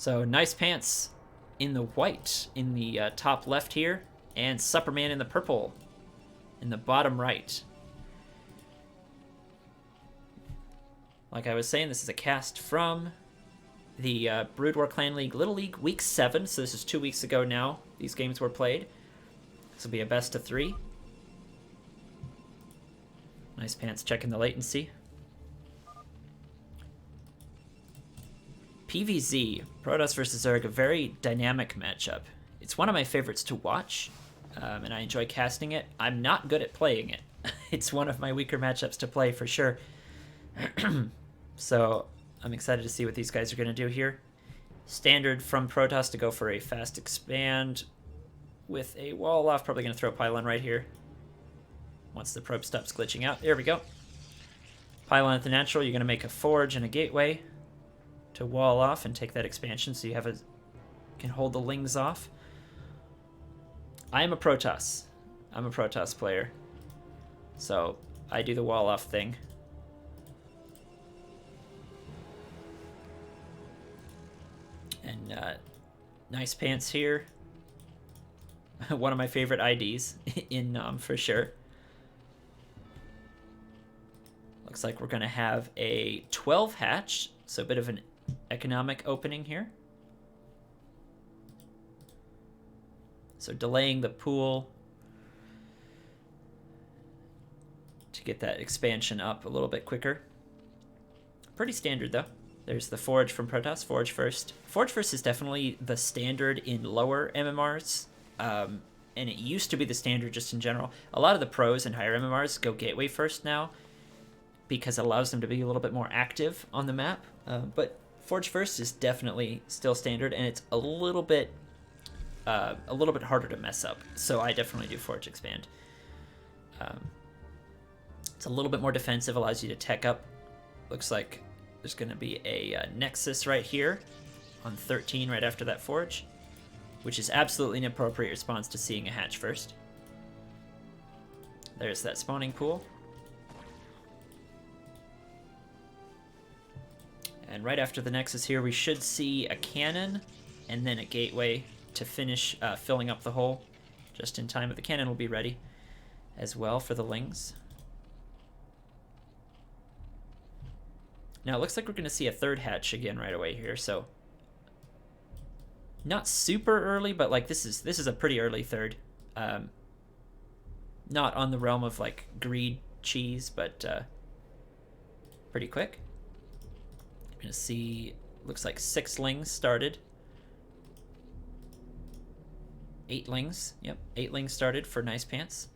So Nice Pants in the white in the top left here, and Supperman in the purple in the bottom right. Like I was saying, this is a cast from the Brood War Clan League Little League Week 7, so this is 2 weeks ago now. These games were played. This will be a best of 3. Nice Pants checking the latency. PvZ, Protoss versus Zerg, a very dynamic matchup. It's one of my favorites to watch, and I enjoy casting it. I'm not good at playing it. It's one of my weaker matchups to play for sure. So I'm excited to see what these guys are going to do here. Standard from Protoss to go for a fast expand with a wall off. Probably going to throw a pylon right here once the probe stops glitching out. There we go. Pylon at the natural. You're going to make a forge and a gateway to wall off and take that expansion so you have can hold the lings off. I am a Protoss. I'm a Protoss player. So I do the wall off thing. And Nice Pants here. One of my favorite IDs in Nom for sure. Looks like we're going to have a 12 hatch, so a bit of an economic opening here. So delaying the pool to get that expansion up a little bit quicker. Pretty standard though. There's the Forge from Protoss, Forge First. Forge First is definitely the standard in lower MMRs, and it used to be the standard just in general. A lot of the pros and higher MMRs go Gateway First now because it allows them to be a little bit more active on the map, but Forge First is definitely still standard, and it's a little bit harder to mess up, so I definitely do Forge Expand. It's a little bit more defensive, allows you to tech up. Looks like there's going to be a Nexus right here on 13 right after that Forge, which is absolutely an appropriate response to seeing a hatch first. There's that spawning pool. And right after the Nexus here, we should see a cannon and then a gateway to finish filling up the hole just in time. But the cannon will be ready as well for the lings. Now it looks like we're going to see a third hatch again right away here, so not super early, but like this is a pretty early third. Not on the realm of like greed cheese, but pretty quick. I'm going to see, looks like 6 lings started. 8 lings, yep, 8 lings started for Nice Pants.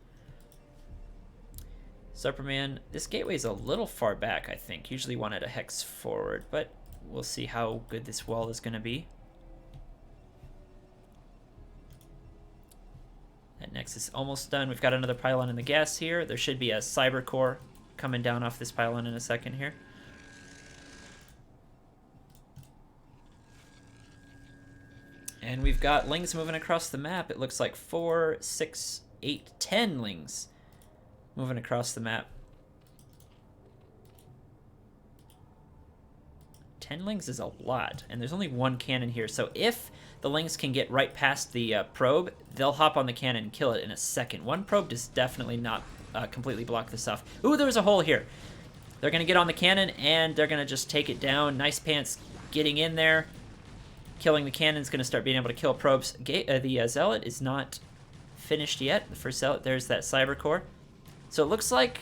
Supperman, this gateway's a little far back, I think. Usually one at a hex forward, but we'll see how good this wall is going to be. That Nexus is almost done. We've got another pylon in the gas here. There should be a cyber core coming down off this pylon in a second here. And we've got lings moving across the map. It looks like 4, 6, 8, 10 lings moving across the map. 10 lings is a lot, and there's only 1 cannon here. So if the lings can get right past the probe, they'll hop on the cannon and kill it in a second. 1 probe does definitely not completely block this off. Ooh, there was a hole here. They're going to get on the cannon, and they're going to just take it down. Nice Pants getting in there. Killing the cannon's going to start being able to kill probes. The Zealot is not finished yet. The first Zealot, there's that Cyber Core. So it looks like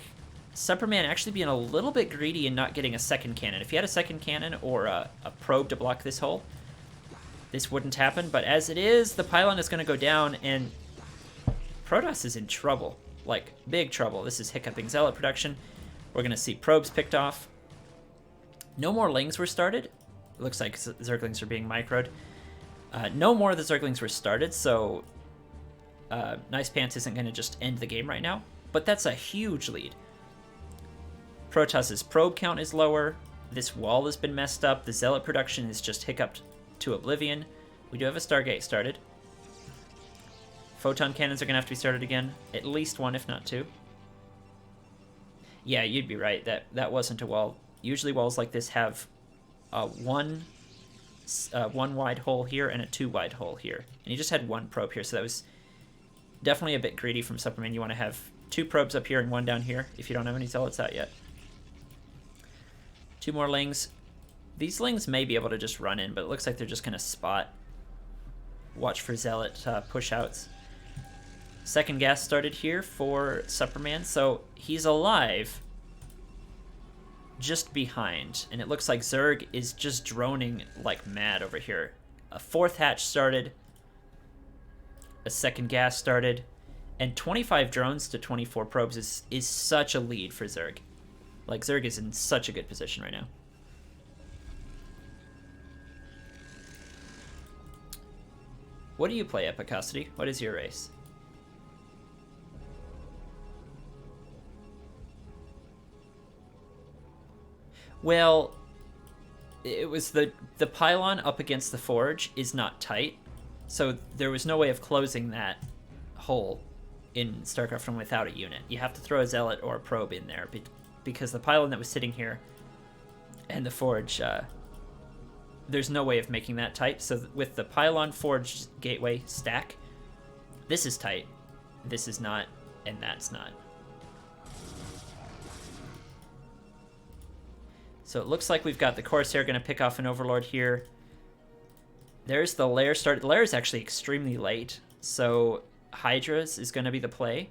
Supperman actually being a little bit greedy and not getting a second cannon. If he had a second cannon or a probe to block this hole, this wouldn't happen. But as it is, the pylon is going to go down, and Protoss is in trouble. Like, big trouble. This is hiccuping Zealot production. We're going to see probes picked off. No more lings were started. It looks like Zerglings are being microed. No more of the Zerglings were started, so Nice Pants isn't going to just end the game right now. But that's a huge lead. Protoss's probe count is lower. This wall has been messed up. The Zealot production is just hiccuped to oblivion. We do have a Stargate started. Photon cannons are going to have to be started again. At least 1, if not 2. Yeah, you'd be right. That wasn't a wall. Usually walls like this have 1 one wide hole here and a 2 wide hole here. And he just had 1 probe here, so that was definitely a bit greedy from Supperman. You want to have 2 probes up here and 1 down here if you don't have any zealots out yet. 2 more lings. These lings may be able to just run in, but it looks like they're just going to spot. Watch for zealot push outs. Second gas started here for Supperman, so he's alive just behind. And it looks like Zerg is just droning like mad over here. A 4th hatch started. A second gas started. And 25 drones to 24 probes is such a lead for Zerg. Like, Zerg is in such a good position right now. What do you play, Epicosity? What is your race? Well, it was the pylon up against the forge is not tight, so there was no way of closing that hole in StarCraft 1 without a unit. You have to throw a zealot or a probe in there because the pylon that was sitting here and the forge, there's no way of making that tight. So with the pylon, forge, gateway stack, this is tight, this is not, and that's not. So it looks like we've got the Corsair going to pick off an Overlord here. There's the Lair start. The Lair is actually extremely late, so Hydras is going to be the play.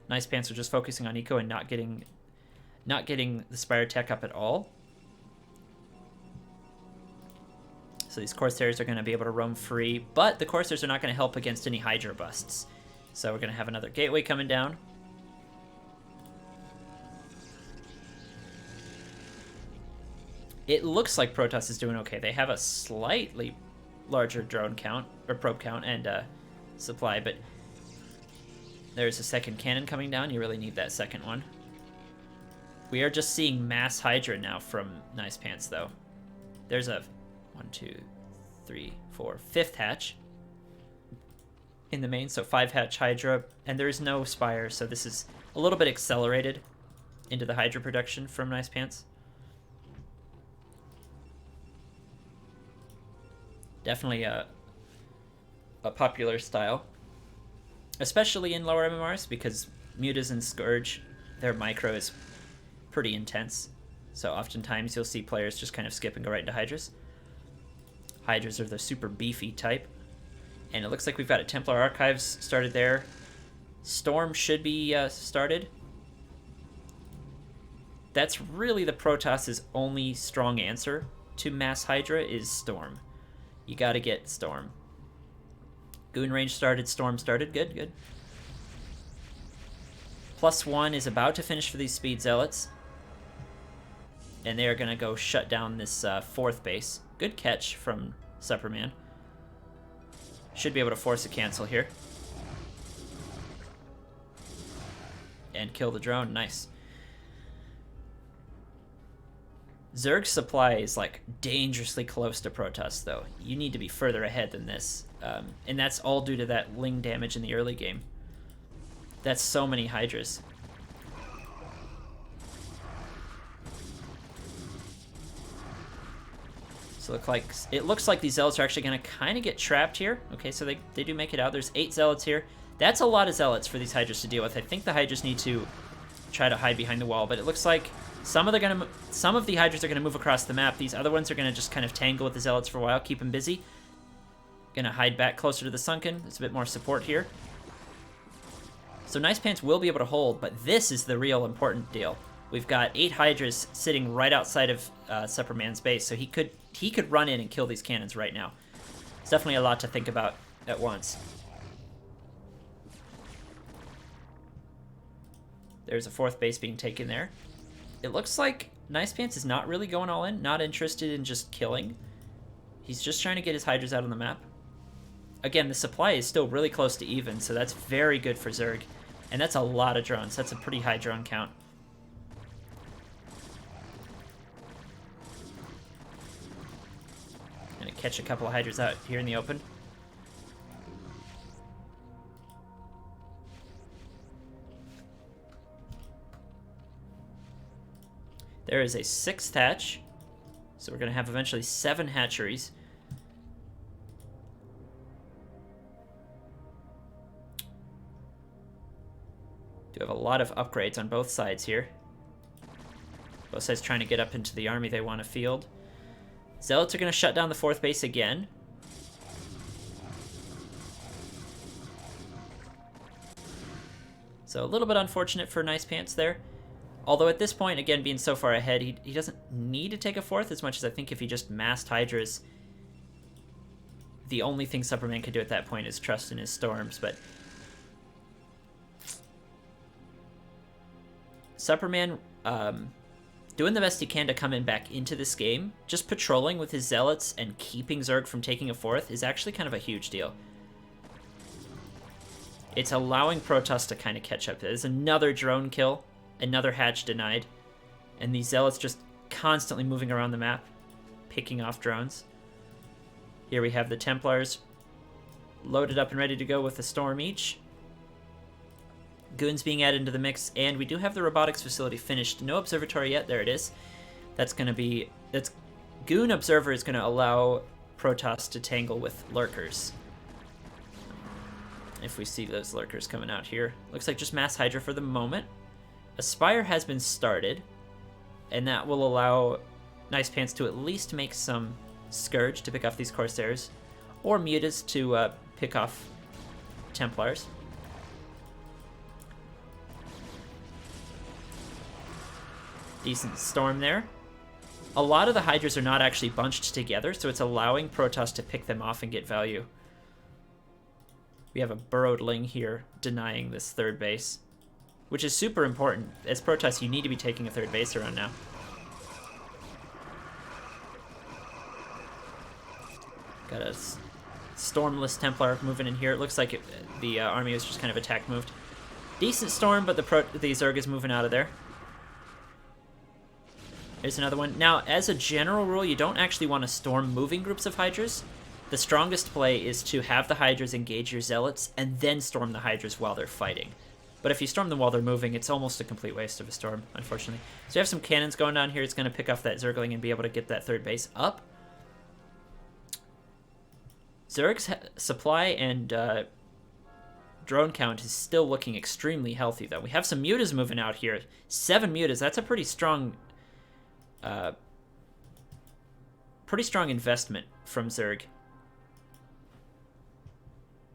Nicepants are just focusing on eco and not getting the Spire tech up at all. So these Corsairs are going to be able to roam free, but the Corsairs are not going to help against any Hydra busts. So we're going to have another gateway coming down. It looks like Protoss is doing okay. They have a slightly larger drone count, or probe count, and supply, but there's a second cannon coming down. You really need that second one. We are just seeing mass Hydra now from Nicepants, though. There's a 1, 2, 3, 4, 5th hatch in the main, so 5 hatch Hydra, and there is no Spire, so this is a little bit accelerated into the Hydra production from Nicepants. Definitely a popular style, especially in lower MMRs, because Mutas and Scourge, their micro is pretty intense. So oftentimes you'll see players just kind of skip and go right into Hydras. Hydras are the super beefy type. And it looks like we've got a Templar Archives started there. Storm should be started. That's really the Protoss's only strong answer to mass Hydra is Storm. You gotta get Storm. Goon range started, Storm started. Good, good. +1 is about to finish for these Speed Zealots. And they are gonna go shut down this 4th base. Good catch from Supperman. Should be able to force a cancel here. And kill the drone, nice. Zerg's supply is like dangerously close to Protoss, though. You need to be further ahead than this. And that's all due to that Ling damage in the early game. That's so many Hydras. So it looks like these Zealots are actually going to kind of get trapped here. Okay, so they do make it out. There's 8 Zealots here. That's a lot of Zealots for these Hydras to deal with. I think the Hydras need to try to hide behind the wall, but it looks like some of the Hydras are going to move across the map. These other ones are going to just kind of tangle with the Zealots for a while, keep them busy. Going to hide back closer to the Sunken. There's a bit more support here. So Nicepants will be able to hold, but this is the real important deal. We've got 8 Hydras sitting right outside of Supperman's base, so he could run in and kill these cannons right now. It's definitely a lot to think about at once. There's a 4th base being taken there. It looks like Nicepants is not really going all in, not interested in just killing. He's just trying to get his Hydras out on the map. Again, the supply is still really close to even, so that's very good for Zerg. And that's a lot of drones. That's a pretty high drone count. Gonna catch a couple of Hydras out here in the open. There is a 6th hatch So we're going to have eventually 7 hatcheries. Do have a lot of upgrades on both sides here. Both sides trying to get up into the army they want to field. Zealots are going to shut down the 4th base again. So a little bit unfortunate for Nicepants there. Although at this point, again, being so far ahead, he doesn't need to take a 4th as much as I think if he just massed Hydras, the only thing Supperman could do at that point is trust in his storms. But Supperman, doing the best he can to come in back into this game, just patrolling with his Zealots and keeping Zerg from taking a 4th is actually kind of a huge deal. It's allowing Protoss to kind of catch up. There's another drone kill. Another hatch denied. And these Zealots just constantly moving around the map, picking off drones. Here we have the Templars loaded up and ready to go with a storm each. Goons being added into the mix, and we do have the robotics facility finished. No observatory yet. There it is. That's going to be... Goon Observer is going to allow Protoss to tangle with lurkers. If we see those lurkers coming out here. Looks like just Mass Hydra for the moment. Aspire has been started, and that will allow Nicepants to at least make some Scourge to pick off these Corsairs, or Mutas to pick off Templars. Decent storm there. A lot of the Hydras are not actually bunched together, so it's allowing Protoss to pick them off and get value. We have a burrowed Ling here denying this 3rd base, which is super important. As Protoss, you need to be taking a 3rd base around now. Got a Stormless Templar moving in here. It looks like the army was just kind of attack moved. Decent storm, but the Zerg is moving out of there. There's another one. Now, as a general rule, you don't actually want to storm moving groups of Hydras. The strongest play is to have the Hydras engage your Zealots and then storm the Hydras while they're fighting. But if you storm them while they're moving, it's almost a complete waste of a storm, unfortunately. So you have some cannons going down here. It's going to pick off that Zergling and be able to get that 3rd base up. Zerg's supply and drone count is still looking extremely healthy, though. We have some Mutas moving out here. 7 Mutas. That's a pretty strong investment from Zerg.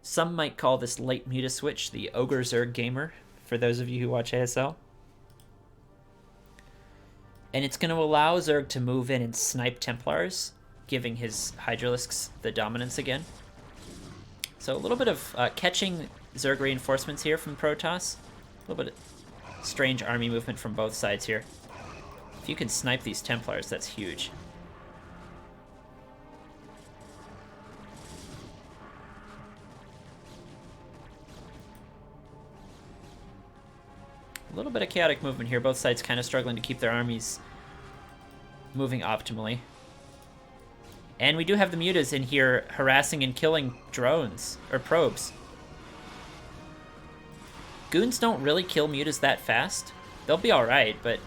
Some might call this late Muta switch the Ogre Zerg Gamer, for those of you who watch ASL. And it's going to allow Zerg to move in and snipe Templars, giving his Hydralisks the dominance again. So a little bit of catching Zerg reinforcements here from Protoss. A little bit of strange army movement from both sides here. If you can snipe these Templars, that's huge. A little bit of chaotic movement here. Both sides kind of struggling to keep their armies moving optimally. And we do have the Mutas in here harassing and killing drones, or probes. Goons don't really kill Mutas that fast. They'll be alright, but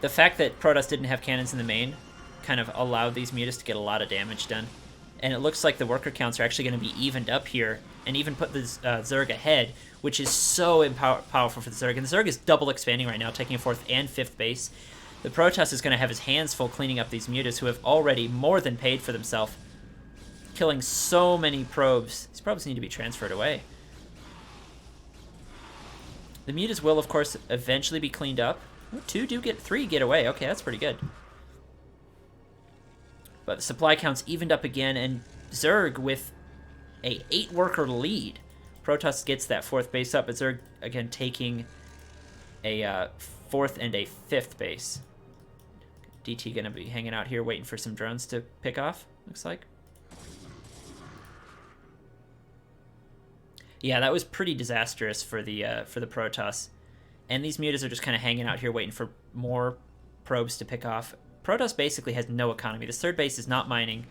the fact that Protoss didn't have cannons in the main kind of allowed these Mutas to get a lot of damage done. And it looks like the worker counts are actually going to be evened up here, and even put the Zerg ahead, which is so powerful for the Zerg. And the Zerg is double expanding right now, taking a 4th and 5th base. The Protoss is going to have his hands full cleaning up these Mutas, who have already more than paid for themselves, killing so many probes. These probes need to be transferred away. The Mutas will, of course, eventually be cleaned up. Ooh, 3 get away. Okay, that's pretty good. But the supply count's evened up again, and Zerg with a 8-worker lead. Protoss gets that 4th base up, but Zerg, again, taking a 4th and a 5th base. DT going to be hanging out here waiting for some drones to pick off, looks like. Yeah, that was pretty disastrous for the Protoss. And these Mutas are just kind of hanging out here waiting for more probes to pick off. Protoss basically has no economy. This 3rd base is not mining.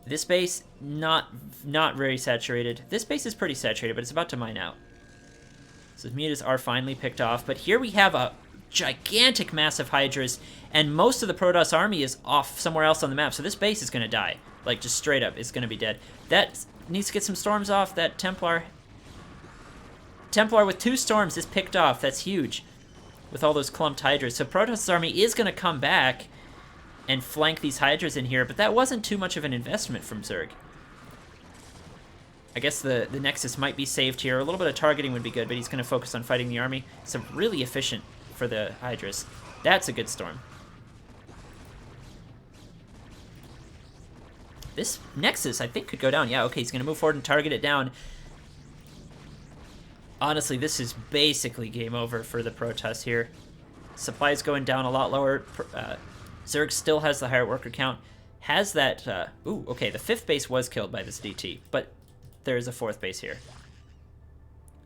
This base, not very saturated. This base is pretty saturated, but it's about to mine out. So the Mutas are finally picked off. But here we have a gigantic, massive Hydras, and most of the Protoss army is off somewhere else on the map, so this base is going to die. Like, just straight up, it's going to be dead. That needs to get some storms off. That Templar with 2 storms is picked off. That's huge with all those clumped Hydras. So Protoss' army is going to come back and flank these Hydras in here, but that wasn't too much of an investment from Zerg. I guess the Nexus might be saved here. A little bit of targeting would be good, but he's going to focus on fighting the army. So really efficient for the Hydras. That's a good storm. This Nexus, I think, could go down. Yeah, okay, he's going to move forward and target it down. Honestly, this is basically game over for the Protoss here. Supply's going down a lot lower. Zerg still has the higher worker count. Has that... ooh, okay, the 5th base was killed by this DT, but there is a 4th base here.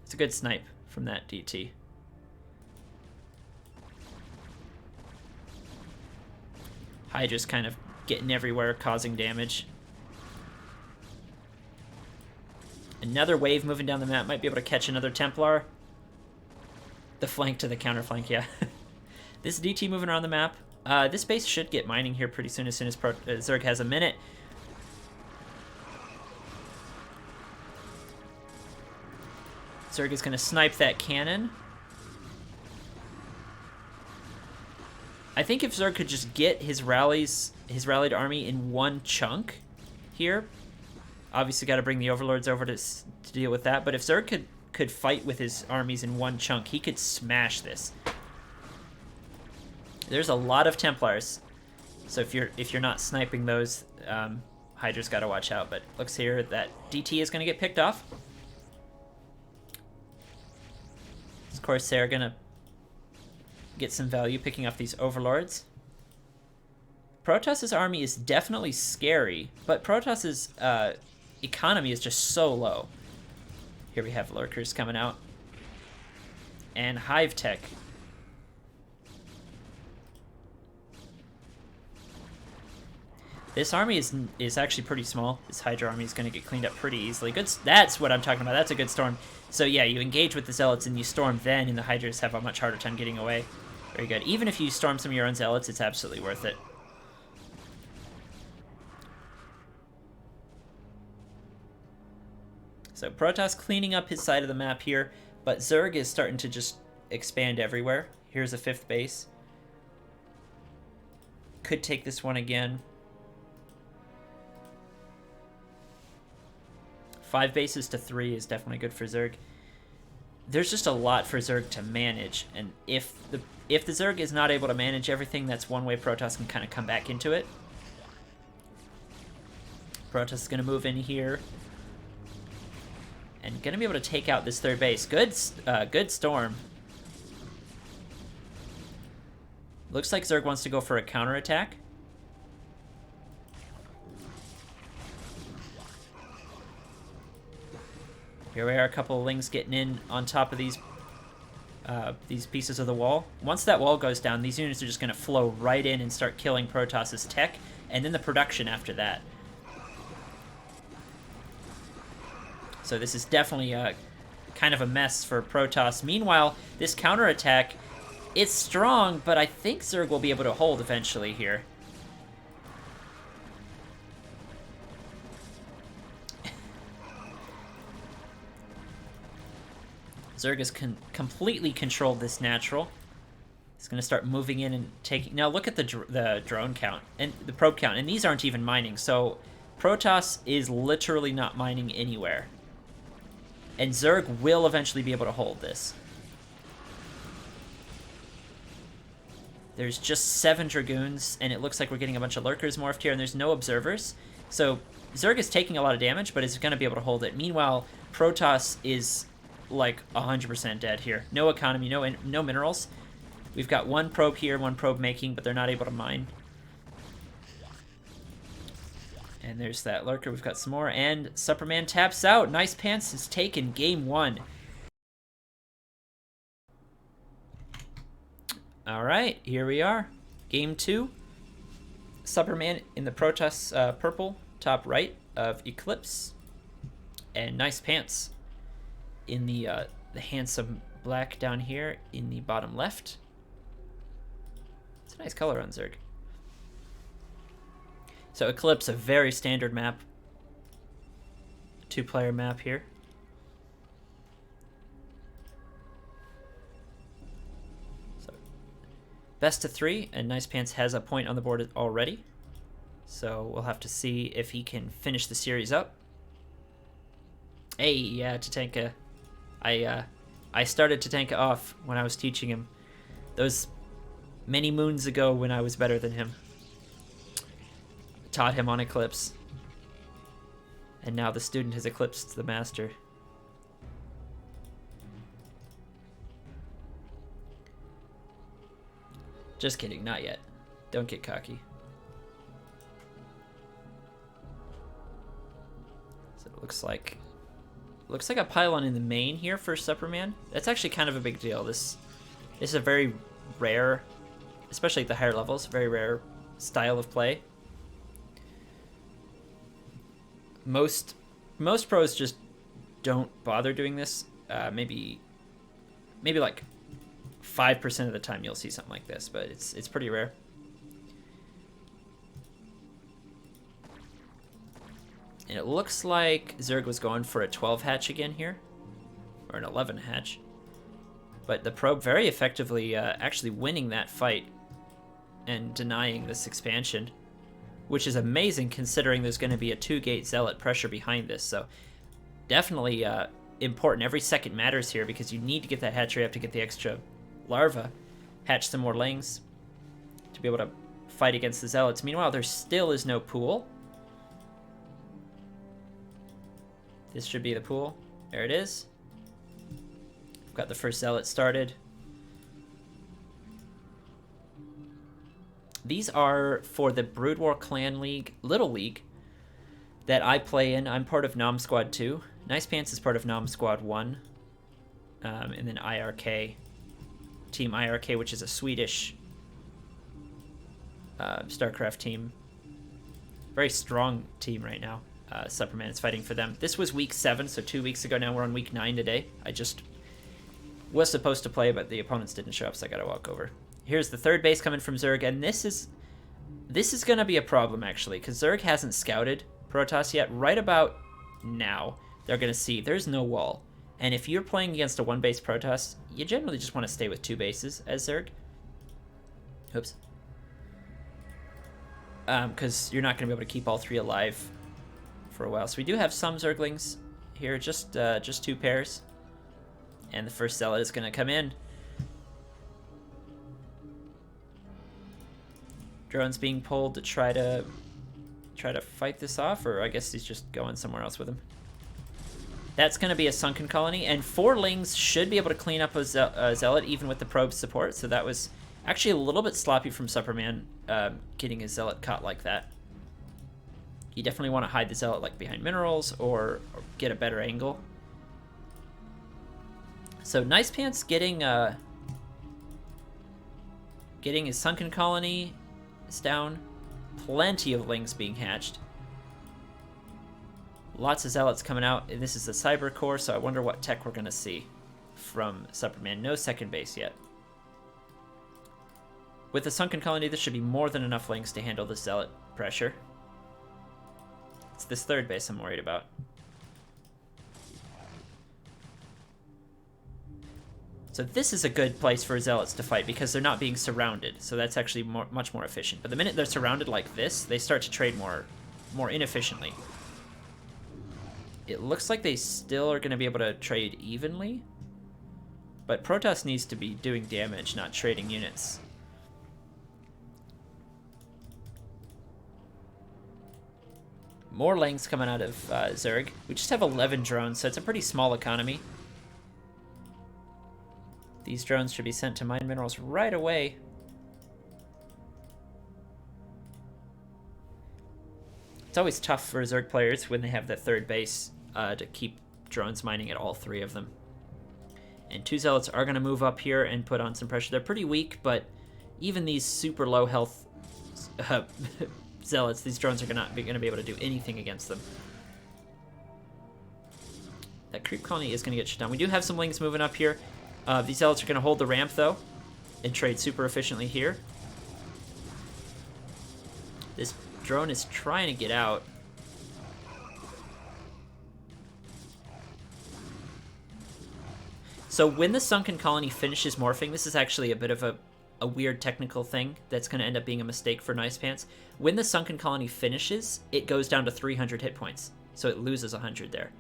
It's a good snipe from that DT. Hydra's kind of getting everywhere, causing damage. Another wave moving down the map. Might be able to catch another Templar. The flank to the counter flank, yeah. This DT moving around the map. This base should get mining here pretty soon as Zerg has a minute. Zerg is going to snipe that cannon. I think if Zerg could just get his rallied army in one chunk here. Obviously got to bring the Overlords over to deal with that, but if Zerg could fight with his armies in one chunk, he could smash this. There's a lot of Templars, so if you're not sniping those, Hydra's got to watch out. But looks here that DT is going to get picked off. Of course, they're going to get some value picking off these Overlords. Protoss's army is definitely scary, but Protoss's economy is just so low. Here we have Lurkers coming out. And Hive Tech. This army is actually pretty small. This Hydra army is going to get cleaned up pretty easily. Good. That's what I'm talking about. That's a good storm. So yeah, you engage with the Zealots and you storm then, and the Hydras have a much harder time getting away. Very good. Even if you storm some of your own Zealots, it's absolutely worth it. So Protoss cleaning up his side of the map here, but Zerg is starting to just expand everywhere. Here's a 5th base. Could take this one again. 5 bases to 3 is definitely good for Zerg. There's just a lot for Zerg to manage, and if the Zerg is not able to manage everything, that's one way Protoss can kind of come back into it. Protoss is going to move in here. And going to be able to take out this 3rd base. Good storm. Looks like Zerg wants to go for a counterattack. Here we are, a couple of Lings getting in on top of these pieces of the wall. Once that wall goes down, these units are just going to flow right in and start killing Protoss's tech, and then the production after that. So this is definitely kind of a mess for Protoss. Meanwhile, this counterattack, it's strong, but I think Zerg will be able to hold eventually here. Zerg has completely controlled this natural. He's going to start moving in and taking... Now look at the drone count and the probe count, and these aren't even mining. So Protoss is literally not mining anywhere. And Zerg will eventually be able to hold this. There's just 7 Dragoons, and it looks like we're getting a bunch of Lurkers morphed here, and there's no Observers. So Zerg is taking a lot of damage, but is going to be able to hold it. Meanwhile, Protoss is like 100% dead here. No economy, no minerals. We've got 1 probe here, 1 probe making, but they're not able to mine. And there's that Lurker. We've got some more. And Supperman taps out. Nicepants has taken game 1. All right, here we are. Game 2. Supperman in the Protoss purple, top right of Eclipse. And Nicepants in the handsome black down here in the bottom left. It's a nice color on Zerg. So Eclipse, a very standard map. 2-player map here. So best of 3, and Nicepants has a point on the board already. So we'll have to see if he can finish the series up. Hey, yeah, Tatanka. I started Tatanka off when I was teaching him. Those many moons ago when I was better than him. Taught him on Eclipse. And now the student has eclipsed the master. Just kidding, not yet. Don't get cocky. So it looks like a pylon in the main here for Supperman. That's actually kind of a big deal. This is a very rare, especially at the higher levels, very rare style of play. Most pros just don't bother doing this. Maybe like 5% of the time you'll see something like this, but it's pretty rare. And it looks like Zerg was going for a 12 hatch again here, or an 11 hatch. But the probe very effectively actually winning that fight and denying this expansion, which is amazing considering there's going to be a 2-gate Zealot pressure behind this. So definitely important. Every second matters here because you need to get that hatchery up to get the extra larva, hatch some more lings to be able to fight against the Zealots. Meanwhile, there still is no pool. This should be the pool. There it is. We've got the first Zealot started. These are for the Brood War Clan League, Little League, that I play in. I'm part of Nom Squad 2. Nicepants is part of Nom Squad 1. And then iRk, Team iRk, which is a Swedish StarCraft team. Very strong team right now. Supperman is fighting for them. This was week 7, so 2 weeks ago now. We're on week 9 today. I just was supposed to play, but the opponents didn't show up, so I gotta walk over. Here's the third base coming from Zerg, and this is gonna be a problem actually, because Zerg hasn't scouted Protoss yet. Right about now, they're gonna see there's no wall, and if you're playing against a 1-base Protoss, you generally just want to stay with 2 bases as Zerg. Oops. Because you're not gonna be able to keep all 3 alive for a while. So we do have some Zerglings here, just 2 pairs, and the first Zealot is gonna come in. Drone's being pulled to try to fight this off, or I guess he's just going somewhere else with him. That's going to be a sunken colony, and 4 lings should be able to clean up a Zealot even with the probe support, so that was actually a little bit sloppy from Supperman, getting his Zealot caught like that. You definitely want to hide the Zealot like behind minerals or get a better angle. So Nicepants getting his sunken colony is down. Plenty of lings being hatched. Lots of Zealots coming out, and this is the Cyber Core, so I wonder what tech we're going to see from Supperman. No second base yet. With the sunken colony, this should be more than enough lings to handle the Zealot pressure. It's this third base I'm worried about. So this is a good place for Zealots to fight because they're not being surrounded, so that's actually much more efficient. But the minute they're surrounded like this, they start to trade more inefficiently. It looks like they still are going to be able to trade evenly, but Protoss needs to be doing damage, not trading units. More lings coming out of Zerg. We just have 11 drones, so it's a pretty small economy. These drones should be sent to mine minerals right away. It's always tough for Zerg players when they have that third base to keep drones mining at all 3 of them. And 2 Zealots are going to move up here and put on some pressure. They're pretty weak, but even these super low health Zealots, these drones are not going to be able to do anything against them. That creep colony is going to get shut down. We do have some lings moving up here. These Zealots are going to hold the ramp, though, and trade super efficiently here. This drone is trying to get out. So when the sunken colony finishes morphing, this is actually a bit of a weird technical thing that's going to end up being a mistake for Nicepants. When the sunken colony finishes, it goes down to 300 hit points, so it loses 100 there.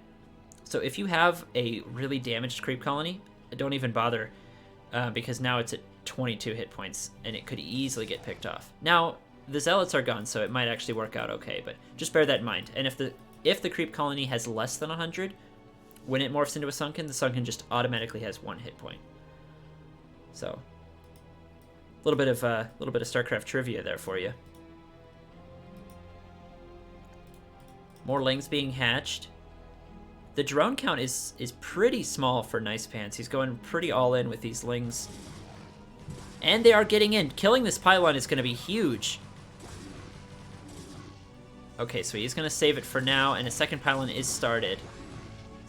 So if you have a really damaged creep colony, don't even bother, because now it's at 22 hit points, and it could easily get picked off. Now, the zealots are gone, so it might actually work out okay, but just bear that in mind. And if the creep colony has less than 100, when it morphs into a sunken, the sunken just automatically has 1 hit point. So, a little bit of StarCraft trivia there for you. More lings being hatched. The drone count is pretty small for Nicepants. He's going pretty all in with these lings. And they are getting in. Killing this pylon is going to be huge. Okay, so he's going to save it for now, and a second pylon is started.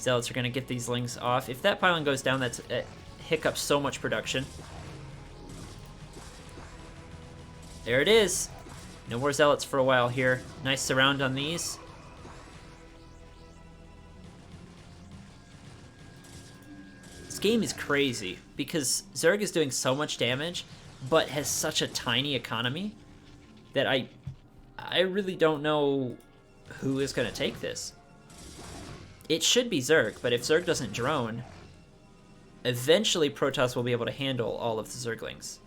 Zealots are going to get these lings off. If that pylon goes down, that's hiccups so much production. There it is. No more zealots for a while here. Nice surround on these. This game is crazy because Zerg is doing so much damage, but has such a tiny economy that I really don't know who is going to take this. It should be Zerg, but if Zerg doesn't drone, eventually Protoss will be able to handle all of the Zerglings.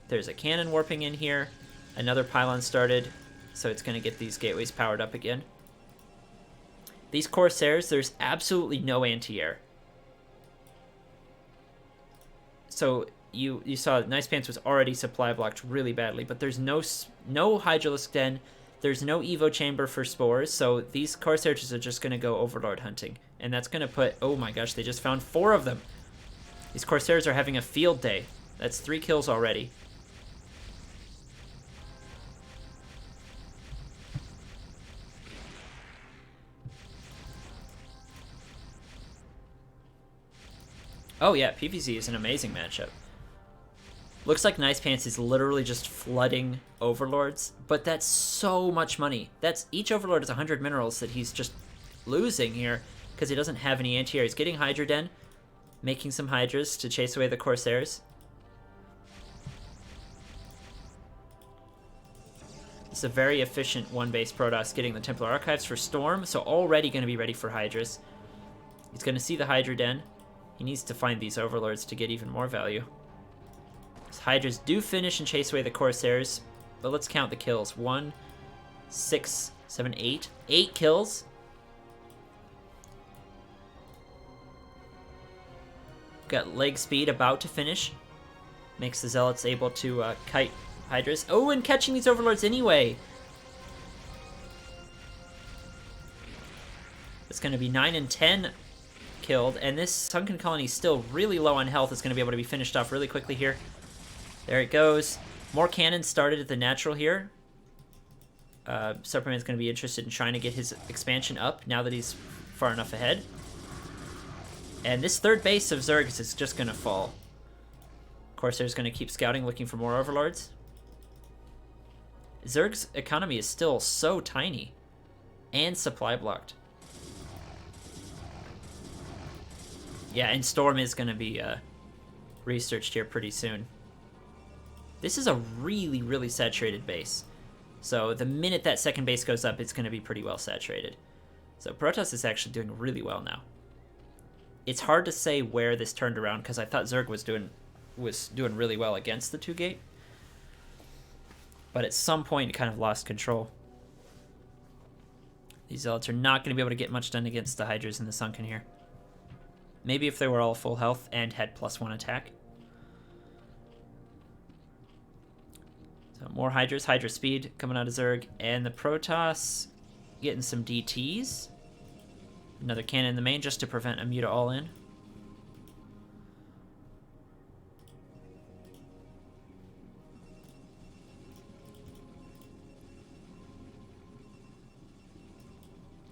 There's a cannon warping in here. Another pylon started, so it's going to get these gateways powered up again. These Corsairs, there's absolutely no anti-air. So you saw Nicepants was already supply blocked really badly, but there's no Hydralisk Den, there's no Evo Chamber for spores, so these Corsairs are just going to go Overlord hunting. And that's going to put, oh my gosh, they just found 4 of them. These Corsairs are having a field day. That's 3 kills already. Oh yeah, PvZ is an amazing matchup. Looks like Nicepants is literally just flooding Overlords, but that's so much money. Each Overlord is 100 minerals that he's just losing here because he doesn't have any anti-air. He's getting Hydra Den, making some Hydras to chase away the Corsairs. It's a very efficient one-base Protoss getting the Templar Archives for Storm, so already going to be ready for Hydras. He's going to see the Hydra Den. He needs to find these Overlords to get even more value. These Hydras do finish and chase away the Corsairs, but let's count the kills. 1, 6, 7, 8. 8 kills. Got leg speed about to finish. Makes the Zealots able to kite Hydras. Oh, and catching these Overlords anyway. It's going to be 9 and 10 killed, and this Sunken Colony is still really low on health. It's going to be able to be finished off really quickly here. There it goes. More cannons started at the natural here. Supperman is going to be interested in trying to get his expansion up now that he's far enough ahead. And this third base of Zergs is just going to fall. Corsair's going to keep scouting, looking for more Overlords. Zerg's economy is still so tiny and supply blocked. Yeah, and Storm is going to be researched here pretty soon. This is a really, really saturated base. So the minute that second base goes up, it's going to be pretty well saturated. So Protoss is actually doing really well now. It's hard to say where this turned around because I thought Zerg was doing really well against the 2-gate. But at some point, it kind of lost control. These Zealots are not going to be able to get much done against the Hydras in the Sunken here. Maybe if they were all full health and had +1 attack. So more Hydras, Hydra speed coming out of Zerg, and the Protoss getting some DTs. Another cannon in the main just to prevent a Muta all-in.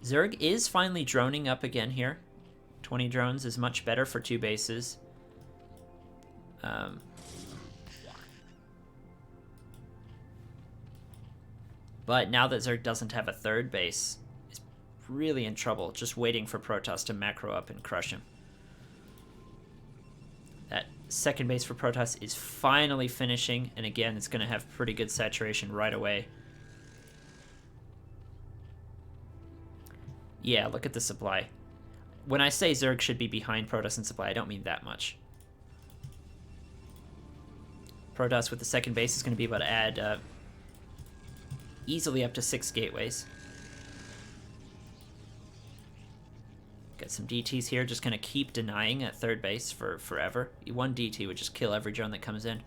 Zerg is finally droning up again here. 20 drones is much better for 2 bases. But now that Zerg doesn't have a third base, he's really in trouble, just waiting for Protoss to macro up and crush him. That second base for Protoss is finally finishing, and again, it's going to have pretty good saturation right away. Yeah, look at the supply. When I say Zerg should be behind Protoss in supply, I don't mean that much. Protoss with the second base is going to be able to add easily up to 6 gateways. Got some DTs here, just going to keep denying at third base for forever. One DT would just kill every drone that comes in.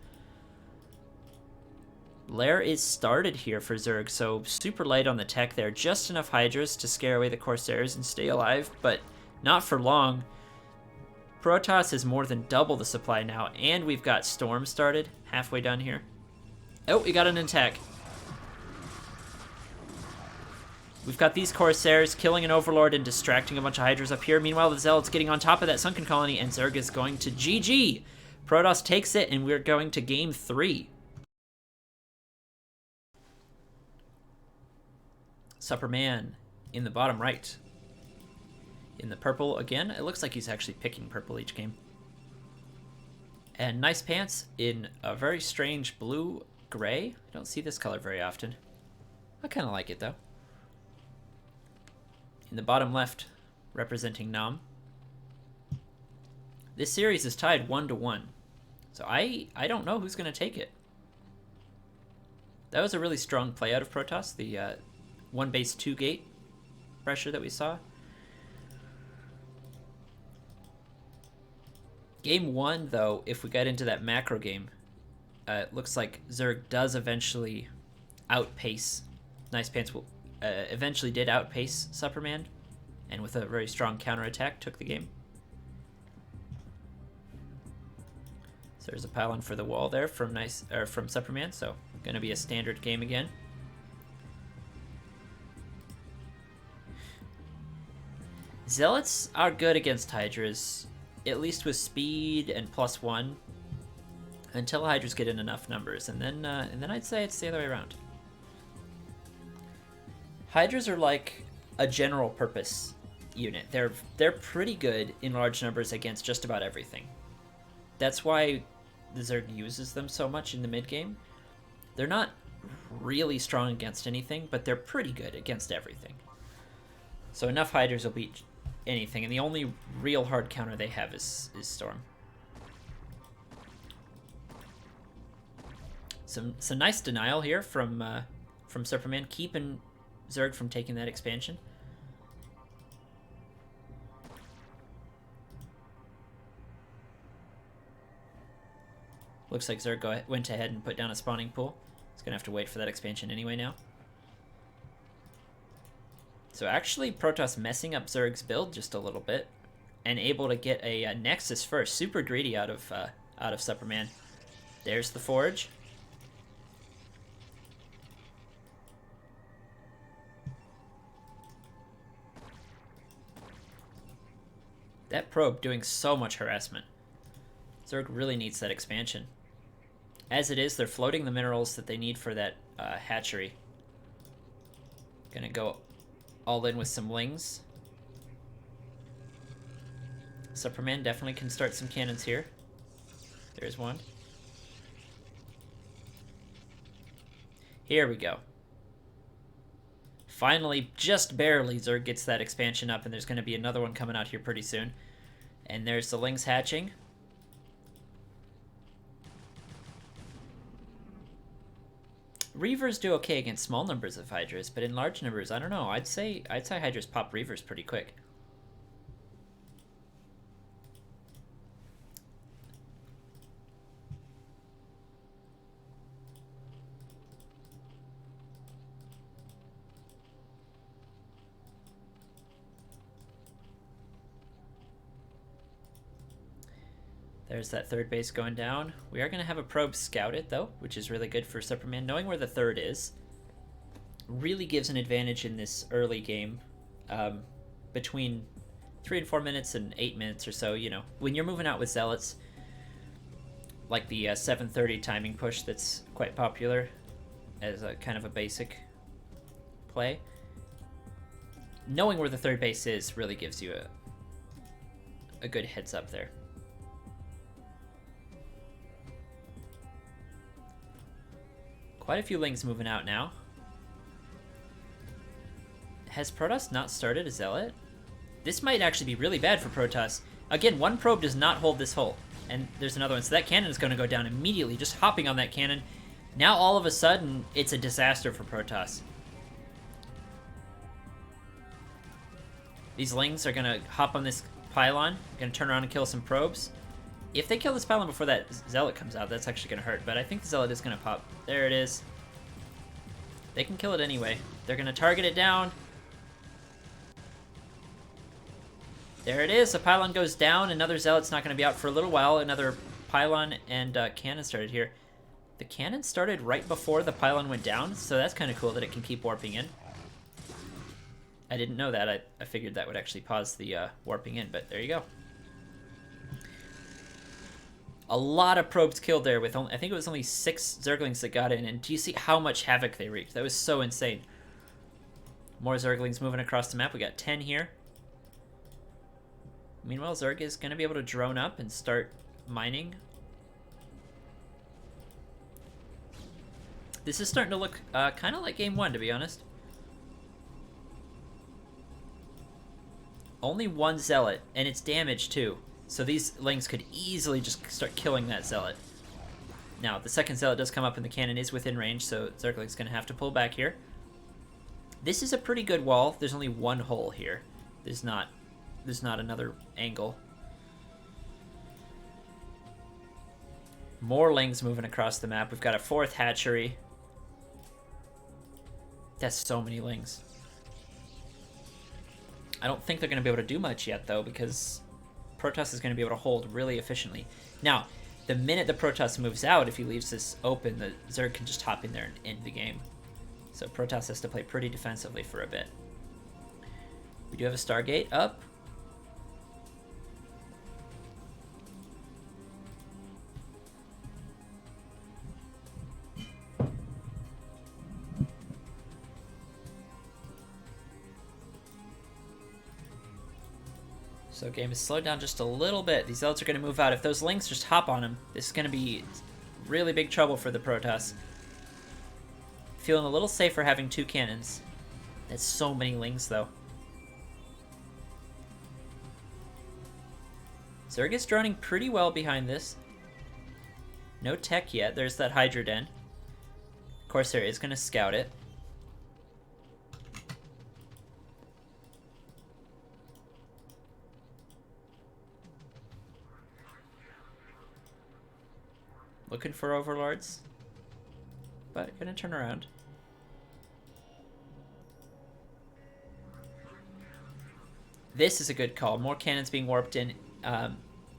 Lair is started here for Zerg, so super light on the tech there. Just enough Hydras to scare away the Corsairs and stay alive, but not for long. Protoss is more than double the supply now, and we've got Storm started, halfway done here. Oh, we got an attack. We've got these Corsairs killing an Overlord and distracting a bunch of Hydras up here. Meanwhile, the Zealot's getting on top of that Sunken Colony, and Zerg is going to GG. Protoss takes it, and we're going to game 3. Supperman in the bottom right. In the purple again. It looks like he's actually picking purple each game. And Nicepants in a very strange blue-gray. I don't see this color very often. I kind of like it, though. In the bottom left, representing Nam. This series is tied 1-1. So I don't know who's going to take it. That was a really strong play out of Protoss. The 1 base 2 gate pressure that we saw. Game 1, though, if we got into that macro game, it looks like Zerg does eventually outpace. Nicepants will eventually did outpace Supperman, and with a very strong counterattack took the game. So there's a pylon for the wall there from Supperman, so going to be a standard game again. Zealots are good against Hydras, at least with speed and +1, until Hydras get in enough numbers, and then I'd say it's the other way around. Hydras are like a general purpose unit. They're pretty good in large numbers against just about everything. That's why the Zerg uses them so much in the mid game. They're not really strong against anything, but they're pretty good against everything. So enough Hydras will beat anything, and the only real hard counter they have is Storm. Some nice denial here from Supperman, keeping Zerg from taking that expansion. Looks like Zerg went ahead and put down a spawning pool. He's gonna have to wait for that expansion anyway now. So actually, Protoss messing up Zerg's build just a little bit, and able to get a Nexus first. Super greedy out of Supperman. There's the Forge. That probe doing so much harassment. Zerg really needs that expansion. As it is, they're floating the minerals that they need for that hatchery. Gonna go all in with some lings. Supperman definitely can start some cannons here. There's one. Here we go. Finally, just barely, Zerg gets that expansion up, and there's going to be another one coming out here pretty soon. And there's the lings hatching. Reavers do okay against small numbers of Hydras, but in large numbers, I don't know. I'd say Hydras pop Reavers pretty quick. There's that third base going down. We are going to have a probe scouted, though, which is really good for Supperman. Knowing where the third is really gives an advantage in this early game. Between 3 and 4 minutes and 8 minutes or so, you know. When you're moving out with Zealots, like the 7:30 timing push that's quite popular as a kind of a basic play. Knowing where the third base is really gives you a good heads up there. Quite a few Lings moving out now. Has Protoss not started a Zealot? This might actually be really bad for Protoss. Again, one probe does not hold this hole. And there's another one. So that cannon is going to go down immediately, just hopping on that cannon. Now all of a sudden, it's a disaster for Protoss. These Lings are going to hop on this pylon, going to turn around and kill some probes. If they kill this pylon before that Zealot comes out, that's actually going to hurt. But I think the Zealot is going to pop. There it is. They can kill it anyway. They're going to target it down. There it is. The pylon goes down. Another Zealot's not going to be out for a little while. Another pylon and cannon started here. The cannon started right before the pylon went down, so that's kind of cool that it can keep warping in. I didn't know that. I figured that would actually pause the warping in, but there you go. A lot of probes killed there with only, I think it was only 6 Zerglings that got in, and do you see how much havoc they wreaked? That was so insane. More Zerglings moving across the map. We got 10 here. Meanwhile, Zerg is going to be able to drone up and start mining. This is starting to look kind of like game 1, to be honest. Only one Zealot, and it's damaged too. So these Lings could easily just start killing that Zealot. Now, the second Zealot does come up and the cannon is within range, so Zergling's going to have to pull back here. This is a pretty good wall. There's only one hole here. There's not another angle. More Lings moving across the map. We've got a 4th hatchery. That's so many Lings. I don't think they're going to be able to do much yet, though, because Protoss is going to be able to hold really efficiently. Now, the minute the Protoss moves out, if he leaves this open, the Zerg can just hop in there and end the game. So Protoss has to play pretty defensively for a bit. We do have a Stargate up. So game is slowed down just a little bit. These Zealots are going to move out. If those Lings just hop on them, this is going to be really big trouble for the Protoss. Feeling a little safer having 2 cannons. That's so many Lings, though. Zerg is droning pretty well behind this. No tech yet. There's that Hydra Den. Corsair is going to scout it. Looking for overlords, but gonna turn around. This is a good call. More cannons being warped in.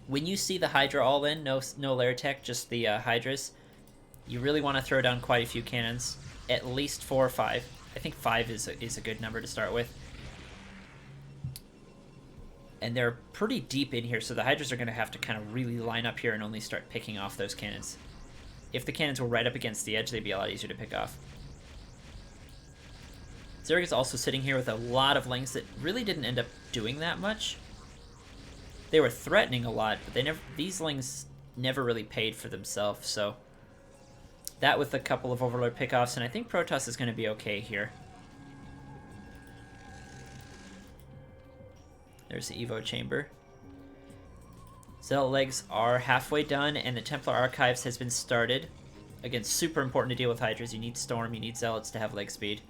When you see the Hydra all in, no lair tech, just the Hydras, you really want to throw down quite a few cannons. At least 4 or 5. I think 5 is a good number to start with. And they're pretty deep in here, so the Hydras are going to have to kind of really line up here and only start picking off those cannons. If the cannons were right up against the edge, they'd be a lot easier to pick off. Zerg is also sitting here with a lot of Lings that really didn't end up doing that much. They were threatening a lot, but these Lings never really paid for themselves, so that with a couple of Overlord pickoffs, and I think Protoss is going to be okay here. There's the Evo chamber. Zealot legs are halfway done, and the Templar Archives has been started. Again, super important to deal with Hydras. You need Storm, you need Zealots to have leg speed.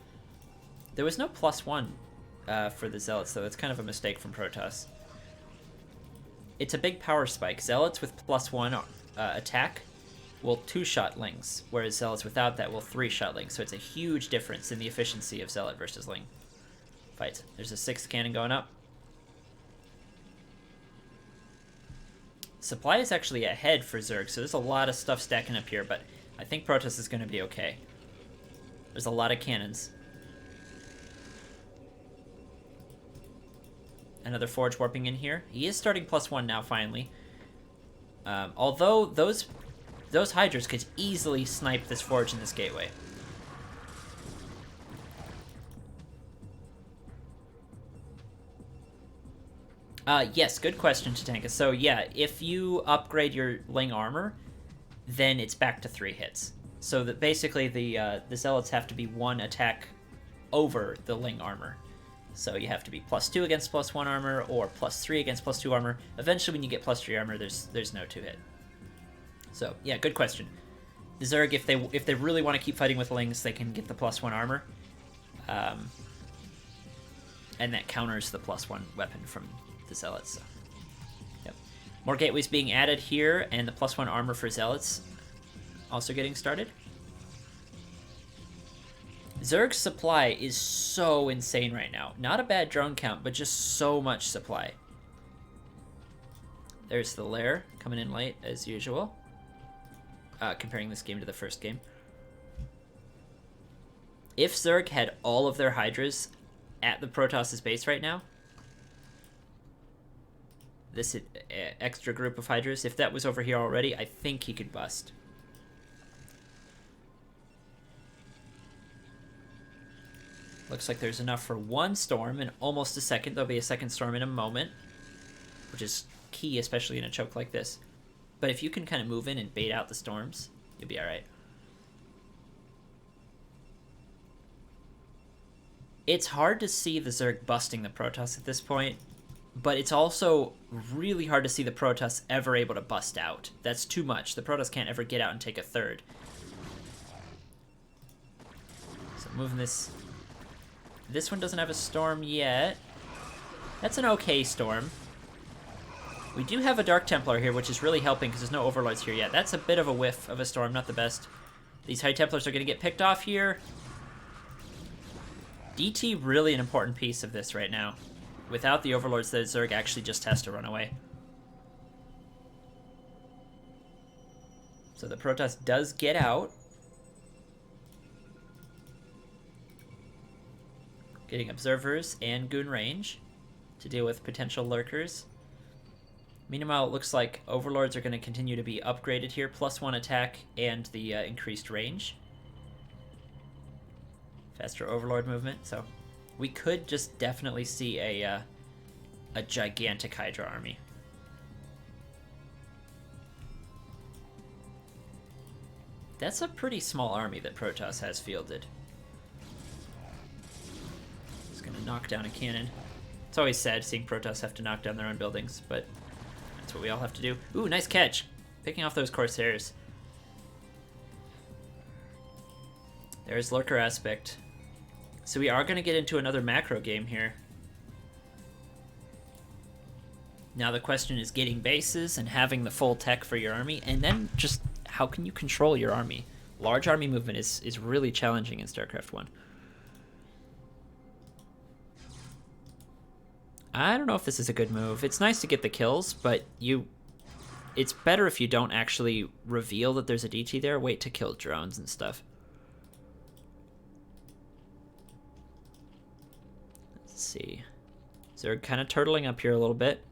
There was no +1 for the Zealots, though. It's kind of a mistake from Protoss. It's a big power spike. Zealots with +1 attack will 2-shot Lings, whereas Zealots without that will 3-shot Lings. So it's a huge difference in the efficiency of Zealot versus Ling fights. There's a 6th cannon going up. Supply is actually ahead for Zerg, so there's a lot of stuff stacking up here, but I think Protoss is going to be okay. There's a lot of cannons. Another Forge warping in here. He is starting +1 now, finally. Although those Hydras could easily snipe this Forge in this gateway. Yes, good question, Tatanka. So yeah, if you upgrade your Ling armor, then it's back to 3 hits. So that basically the Zealots have to be 1 attack over the Ling armor. So you have to be +2 against +1 armor, or +3 against +2 armor. Eventually, when you get +3 armor, there's no 2 hit. So yeah, good question. The Zerg, if they really want to keep fighting with Lings, they can get the +1 armor, and that counters the +1 weapon from the Zealots. So, yep. More gateways being added here, and the +1 armor for Zealots also getting started. Zerg's supply is so insane right now. Not a bad drone count, but just so much supply. There's the lair coming in late, as usual. Comparing this game to the first game. If Zerg had all of their Hydras at the Protoss' base right now, this extra group of Hydras, if that was over here already, I think he could bust. Looks like there's enough for 1 storm in almost a second. There'll be a second storm in a moment, which is key, especially in a choke like this. But if you can kind of move in and bait out the storms, you'll be all right. It's hard to see the Zerg busting the Protoss at this point, but it's also really hard to see the Protoss ever able to bust out. That's too much. The Protoss can't ever get out and take a third. So moving this... This one doesn't have a storm yet. That's an okay storm. We do have a Dark Templar here, which is really helping because there's no Overlords here yet. That's a bit of a whiff of a storm, not the best. These High Templars are going to get picked off here. DT really an important piece of this right now. Without the Overlords, the Zerg actually just has to run away. So the Protoss does get out. Getting observers and goon range to deal with potential lurkers. Meanwhile, it looks like Overlords are going to continue to be upgraded here, +1 attack and the increased range. Faster Overlord movement, so we could just definitely see a gigantic Hydra army. That's a pretty small army that Protoss has fielded. It's going to knock down a cannon. It's always sad seeing Protoss have to knock down their own buildings, but that's what we all have to do. Ooh, nice catch. Picking off those Corsairs. There's Lurker Aspect. So we are going to get into another macro game here. Now the question is getting bases and having the full tech for your army, and then just how can you control your army? Large army movement is really challenging in StarCraft 1. I don't know if this is a good move. It's nice to get the kills, but it's better if you don't actually reveal that there's a DT there. Wait to kill drones and stuff. Let's see. Zerg kind of turtling up here a little bit.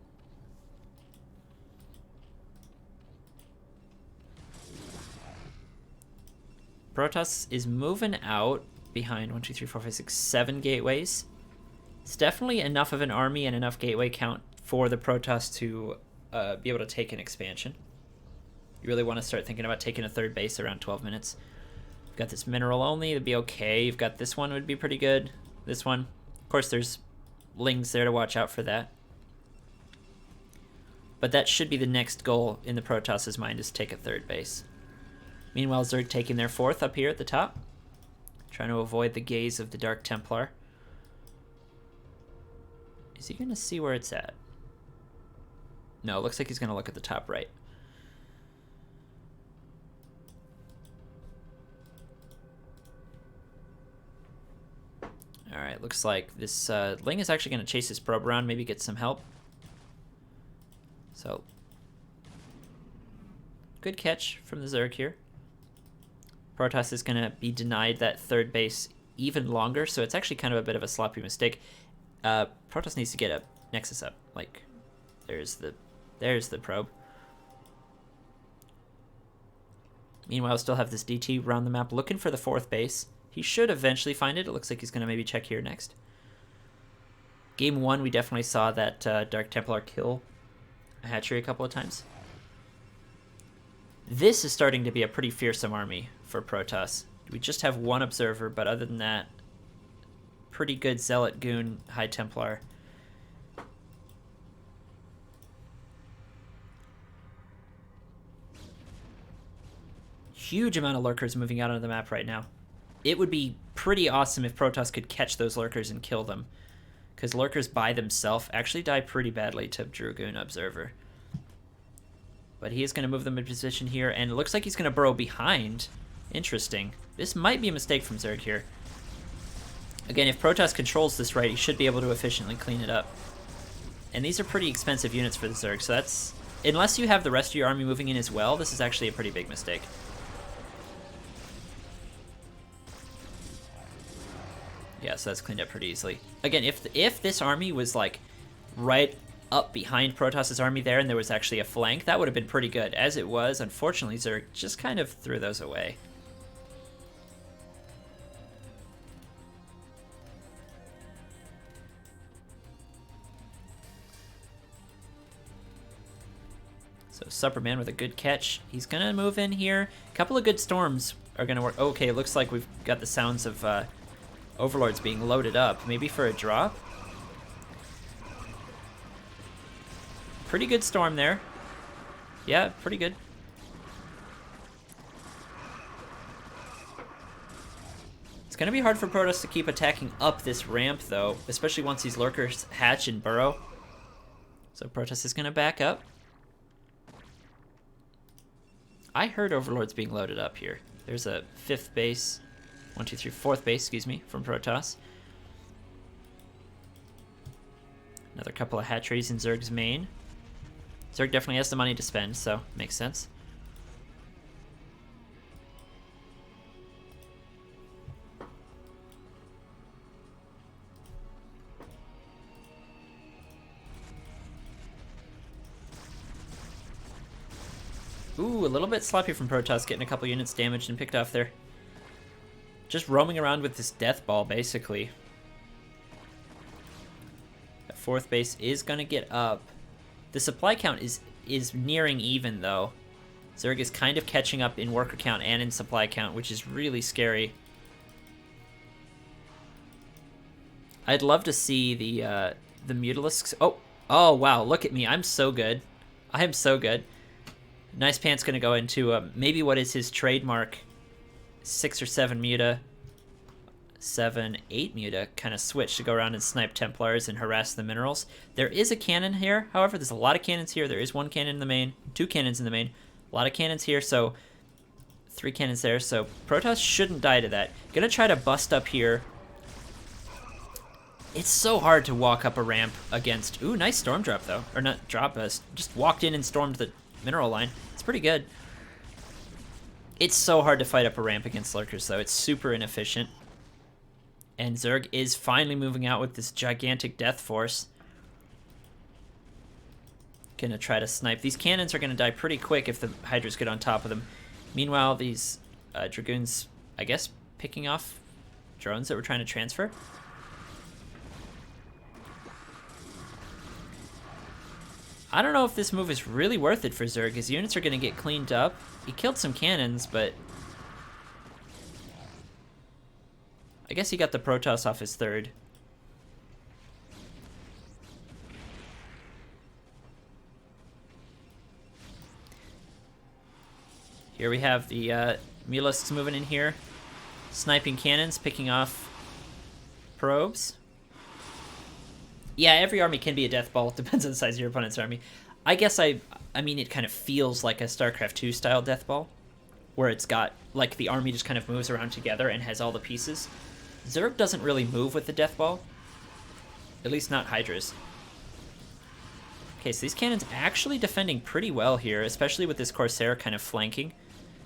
Protoss is moving out behind 1, 2, 3, 4, 5, 6, 7 gateways. It's definitely enough of an army and enough gateway count for the Protoss to be able to take an expansion. You really want to start thinking about taking a third base around 12 minutes. You've got this mineral only, that'd be okay. You've got this one, would be pretty good. This one. Of course, there's Lings there to watch out for that. But that should be the next goal in the Protoss's mind, is take a third base. Meanwhile, Zerg taking their 4th up here at the top. Trying to avoid the gaze of the Dark Templar. Is he going to see where it's at? No, it looks like he's going to look at the top right. Alright, looks like this Ling is actually going to chase his probe around, maybe get some help. So, good catch from the Zerg here. Protoss is going to be denied that third base even longer, so it's actually kind of a bit of a sloppy mistake. Protoss needs to get a Nexus up. Like, there's the probe. Meanwhile, still have this DT around the map looking for the 4th base. He should eventually find it. It looks like he's going to maybe check here next. Game 1, we definitely saw that Dark Templar kill a hatchery a couple of times. This is starting to be a pretty fearsome army for Protoss. We just have one observer, but other than that, pretty good Zealot, Goon, High Templar. Huge amount of lurkers moving out onto the map right now. It would be pretty awesome if Protoss could catch those lurkers and kill them, because lurkers by themselves actually die pretty badly to Dragoon Observer. But he is going to move them in position here, and it looks like he's going to burrow behind. Interesting. This might be a mistake from Zerg here. Again, if Protoss controls this right, he should be able to efficiently clean it up. And these are pretty expensive units for the Zerg, so that's... Unless you have the rest of your army moving in as well, this is actually a pretty big mistake. Yeah, so that's cleaned up pretty easily. Again, if this army was like right up behind Protoss's army there and there was actually a flank, that would have been pretty good. As it was, unfortunately, Zerg just kind of threw those away. So Supperman with a good catch. He's going to move in here. A couple of good storms are going to work. Okay, it looks like we've got the sounds of Overlords being loaded up. Maybe for a drop? Pretty good storm there. Yeah, pretty good. It's going to be hard for Protoss to keep attacking up this ramp, though, especially once these lurkers hatch and burrow. So Protoss is going to back up. I heard Overlords being loaded up here. There's a 5th base. 1, 2, 3, 4th base, excuse me, from Protoss. Another couple of hatcheries in Zerg's main. Zerg definitely has the money to spend, so makes sense. Ooh, a little bit sloppy from Protoss, getting a couple units damaged and picked off there. Just roaming around with this death ball, basically. That 4th base is going to get up. The supply count is nearing even, though. Zerg is kind of catching up in worker count and in supply count, which is really scary. I'd love to see the Mutalisks. Oh, wow, look at me. I'm so good. I am so good. Nicepants going to go into maybe what is his trademark 6 or 7 muta, 7, 8 muta kind of switch to go around and snipe Templars and harass the minerals. There is a cannon here, however, there's a lot of cannons here. There is 1 cannon in the main, 2 cannons in the main, a lot of cannons here, so 3 cannons there, so Protoss shouldn't die to that. Gonna try to bust up here. It's so hard to walk up a ramp against... Ooh, nice storm drop, though. Or not drop, just walked in and stormed the mineral line. It's pretty good. It's so hard to fight up a ramp against lurkers, though. It's super inefficient. And Zerg is finally moving out with this gigantic death force. Gonna try to snipe. These cannons are gonna die pretty quick if the Hydras get on top of them. Meanwhile, these Dragoons, I guess, picking off drones that we're trying to transfer. I don't know if this move is really worth it for Zerg. His units are gonna get cleaned up. He killed some cannons, but I guess he got the Protoss off his 3rd. Here we have the Mutalisks moving in here, sniping cannons, picking off probes. Yeah, every army can be a death ball. It depends on the size of your opponent's army. I guess I mean, it kind of feels like a StarCraft 2 style death ball, where it's got, like, the army just kind of moves around together and has all the pieces. Zerg doesn't really move with the death ball. At least not Hydras. Okay, so these cannons actually defending pretty well here, especially with this Corsair kind of flanking.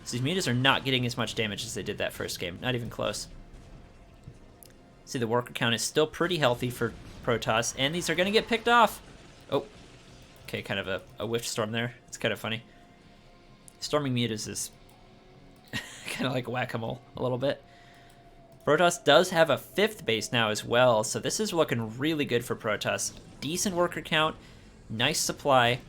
So these mutas are not getting as much damage as they did that first game. Not even close. See, the worker count is still pretty healthy for Protoss, and these are going to get picked off. Oh, okay, kind of a whiff storm there. It's kind of funny. Storming mutas is kind of like whack-a-mole a little bit. Protoss does have a 5th base now as well, so this is looking really good for Protoss. Decent worker count, nice supply,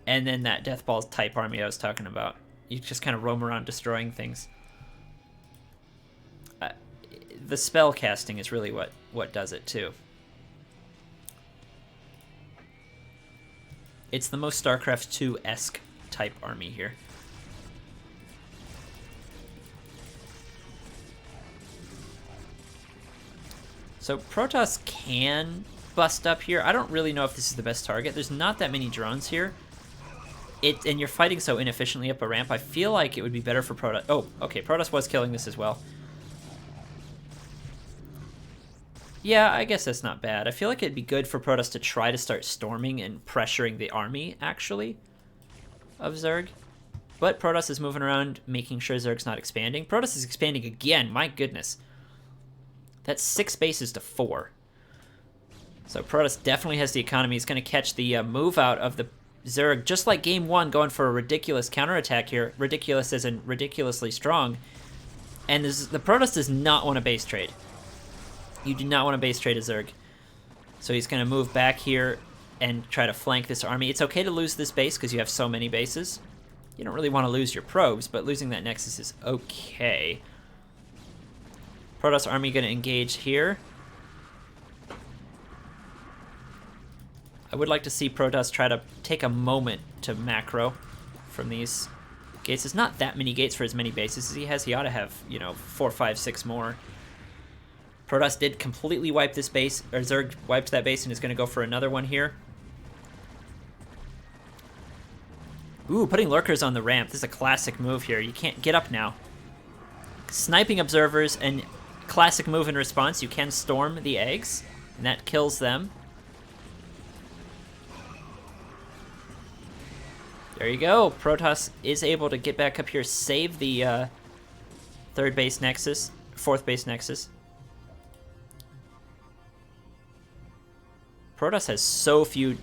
and then that Death Balls type army I was talking about. You just kind of roam around destroying things. The spell casting is really what does it too. It's the most StarCraft 2-esque type army here. So Protoss can bust up here. I don't really know if this is the best target. There's not that many drones here. And you're fighting so inefficiently up a ramp. I feel like it would be better for Protoss. Oh, okay, Protoss was killing this as well. Yeah, I guess that's not bad. I feel like it'd be good for Protoss to try to start storming and pressuring the army, actually, of Zerg. But Protoss is moving around, making sure Zerg's not expanding. Protoss is expanding again, my goodness. That's 6 bases to 4. So Protoss definitely has the economy. He's going to catch the move out of the Zerg, just like game 1, going for a ridiculous counterattack here. Ridiculous as in ridiculously strong. And the Protoss does not want a base trade. You do not want to base trade a Zerg. So he's going to move back here and try to flank this army. It's okay to lose this base because you have so many bases. You don't really want to lose your probes, but losing that Nexus is okay. Protoss army going to engage here. I would like to see Protoss try to take a moment to macro from these gates. There's not that many gates for as many bases as he has. He ought to have, you know, 4, 5, 6 more. Protoss did completely wipe this base, or Zerg wiped that base and is going to go for another one here. Ooh, putting lurkers on the ramp. This is a classic move here. You can't get up now. Sniping observers, and classic move in response. You can storm the eggs, and that kills them. There you go. Protoss is able to get back up here, save the 3rd base Nexus, 4th base Nexus. Protoss has so few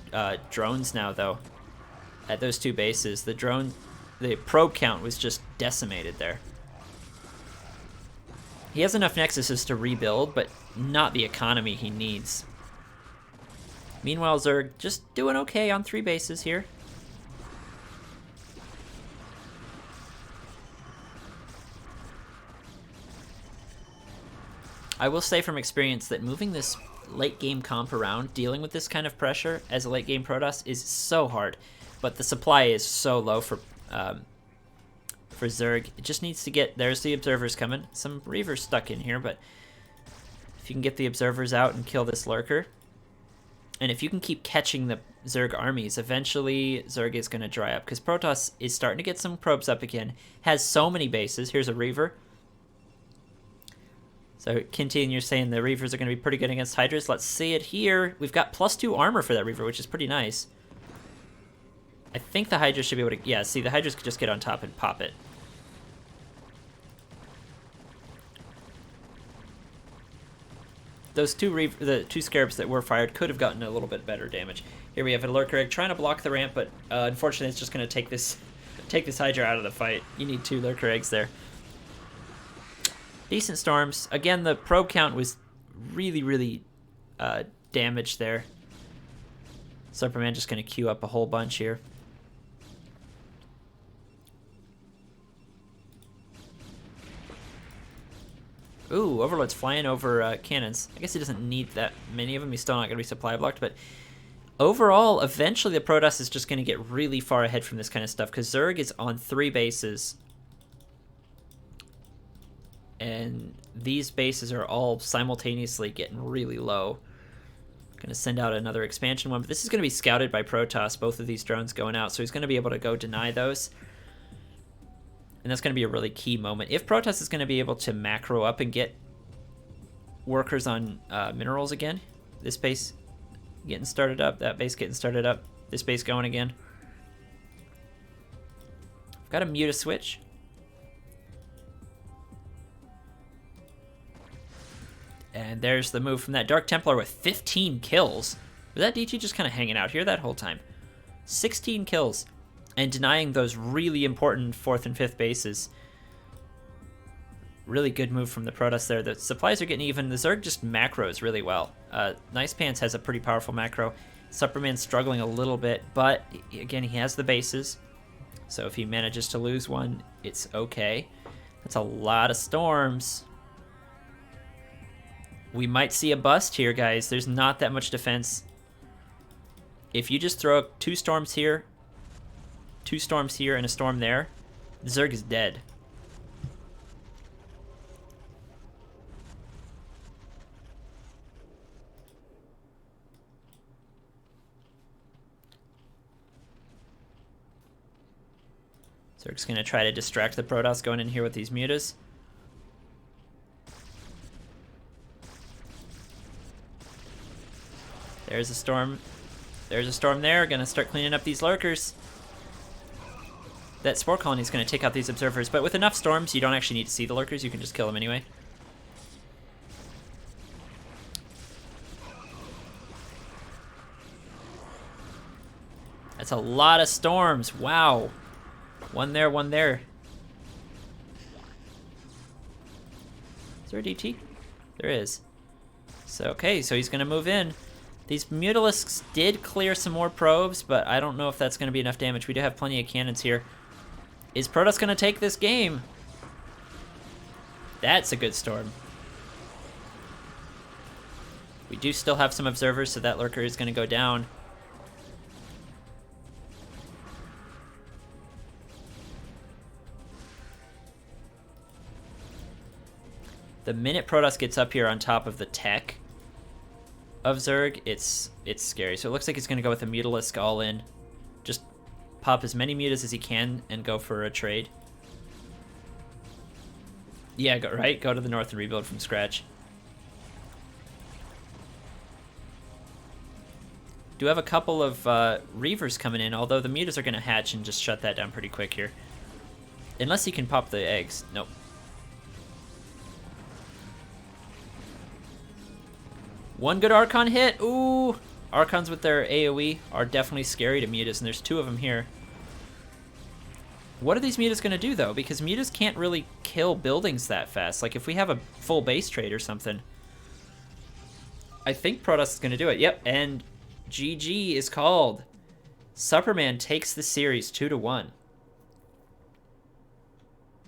drones now, though, at those 2 bases. The probe count was just decimated there. He has enough Nexuses to rebuild, but not the economy he needs. Meanwhile, Zerg just doing okay on 3 bases here. I will say from experience that moving this late game comp around, dealing with this kind of pressure as a late game Protoss is so hard, but the supply is so low for Zerg. It just needs to get, there's the observers coming. Some Reavers stuck in here, but if you can get the observers out and kill this lurker, and if you can keep catching the Zerg armies, eventually Zerg is going to dry up, because Protoss is starting to get some probes up again, has so many bases. Here's a Reaver. So, Kintian, you're saying the Reavers are going to be pretty good against Hydras. Let's see it here. We've got +2 armor for that Reaver, which is pretty nice. I think the Hydras should be able to... Yeah, see, the Hydras could just get on top and pop it. Those the two Scarabs that were fired could have gotten a little bit better damage. Here we have a Lurker Egg trying to block the ramp, but unfortunately it's just going to take this Hydra out of the fight. You need 2 Lurker Eggs there. Decent storms. Again, the probe count was really, really damaged there. Supperman just going to queue up a whole bunch here. Ooh, Overlord's flying over cannons. I guess he doesn't need that many of them. He's still not going to be supply blocked, but overall, eventually the Protoss is just going to get really far ahead from this kind of stuff, because Zerg is on 3 bases. And these bases are all simultaneously getting really low. Going to send out another expansion one, but this is going to be scouted by Protoss, both of these drones going out, so he's going to be able to go deny those. And that's going to be a really key moment. If Protoss is going to be able to macro up and get workers on minerals again, this base getting started up, that base getting started up, this base going again. I've got to mute a switch. And there's the move from that Dark Templar with 15 kills. Was that DT just kind of hanging out here that whole time? 16 kills. And denying those really important 4th and 5th bases. Really good move from the Protoss there. The supplies are getting even. The Zerg just macros really well. Nicepants has a pretty powerful macro. Supperman's struggling a little bit, but again, he has the bases. So if he manages to lose one, it's okay. That's a lot of storms. We might see a bust here, guys. There's not that much defense. If you just throw 2 storms here, 2 storms here, and a storm there, the Zerg is dead. Zerg's going to try to distract the Protoss going in here with these mutas. There's a storm. There's a storm there. Going to start cleaning up these lurkers. That spore colony is going to take out these observers, but with enough storms, you don't actually need to see the lurkers. You can just kill them anyway. That's a lot of storms. Wow. One there, one there. Is there a DT? There is. So, okay, so he's going to move in. These Mutalisks did clear some more probes, but I don't know if that's going to be enough damage. We do have plenty of cannons here. Is Protoss going to take this game? That's a good storm. We do still have some observers, so that lurker is going to go down. The minute Protoss gets up here on top of the tech of Zerg, it's scary. So it looks like he's going to go with a Mutalisk all in. Just pop as many mutas as he can and go for a trade. Yeah, go to the north and rebuild from scratch. Do have a couple of Reavers coming in, although the mutas are going to hatch and just shut that down pretty quick here. Unless he can pop the eggs. Nope. One good Archon hit. Ooh. Archons with their AoE are definitely scary to mutas, and there's 2 of them here. What are these mutas going to do, though? Because mutas can't really kill buildings that fast. Like, if we have a full base trade or something, I think Protoss is going to do it. Yep, and GG is called. Supperman takes the series 2-1.